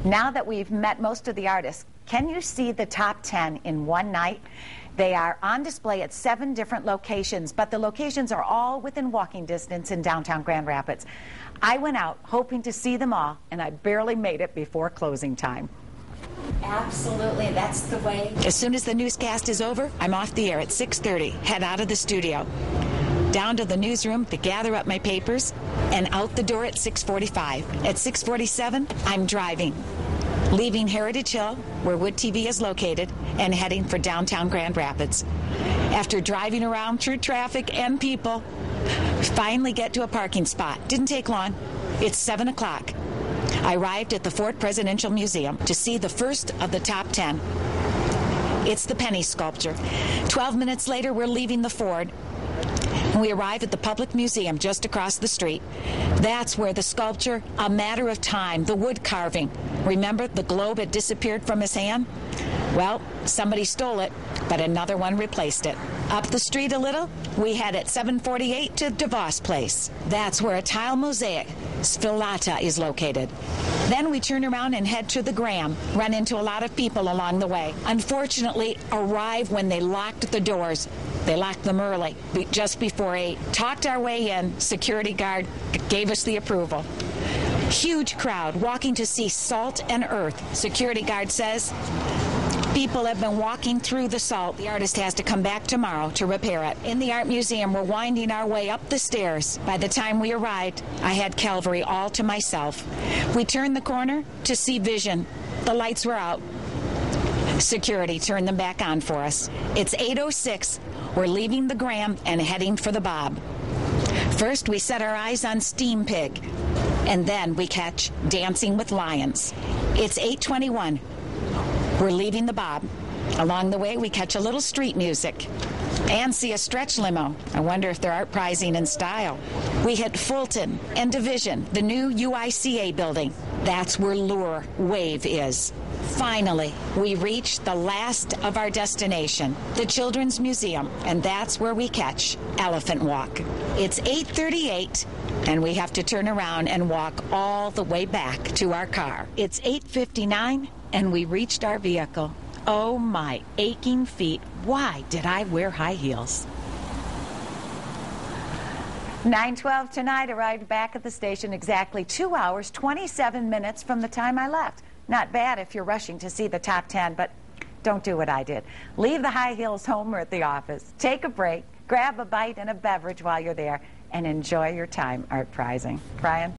Now that we've met most of the artists, can you see the top 10 in one night? They are on display at 7 different locations, but the locations are all within walking distance in downtown Grand Rapids. I went out hoping to see them all, and I barely made it before closing time. Absolutely, that's the way. As soon as the newscast is over, I'm off the air at 6:30, head out of the studio, down to the newsroom to gather up my papers, and out the door at 6:45. At 6:47, I'm driving, leaving Heritage Hill, where Wood TV is located, and heading for downtown Grand Rapids. After driving around through traffic and people, finally get to a parking spot. Didn't take long. It's 7 o'clock. I arrived at the Fort Presidential Museum to see the first of the top 10. It's the Penny sculpture. 12 minutes later, we're leaving the Ford. We arrive at the Public Museum just across the street. That's where the sculpture, A Matter of Time, the wood carving. Remember, the globe had disappeared from his hand? Well, somebody stole it, but another one replaced it. Up the street a little, we head at 748 to DeVos Place. That's where a tile mosaic, Sfilata, is located. Then we turn around and head to the Graham, run into a lot of people along the way. Unfortunately, arrive when they locked the doors. They locked them early, just before 8. Talked our way in. Security guard gave us the approval. Huge crowd walking to see Salt and Earth. Security guard says, people have been walking through the salt. The artist has to come back tomorrow to repair it. In the art museum, we're winding our way up the stairs. By the time we arrived, I had Calvary all to myself. We turned the corner to see Vision. The lights were out. Security turned them back on for us. It's 8:06. We're leaving the Graham and heading for the Bob. First, we set our eyes on Steam Pig, and then we catch Dancing with Lions. It's 8:21. We're leaving the Bob. Along the way, we catch a little street music and see a stretch limo. I wonder if they're ArtPrizing in style. We hit Fulton and Division, the new UICA building. That's where Lure Wave is. Finally, we reach the last of our destination, the Children's Museum, and that's where we catch Elephant Walk. It's 8:38, and we have to turn around and walk all the way back to our car. It's 8:59, and we reached our vehicle. Oh, my aching feet. Why did I wear high heels? 9:12 tonight, arrived back at the station exactly 2 hours, 27 minutes from the time I left. Not bad if you're rushing to see the top 10, but don't do what I did. Leave the high heels home or at the office. Take a break, grab a bite and a beverage while you're there, and enjoy your time art prizing. Brian?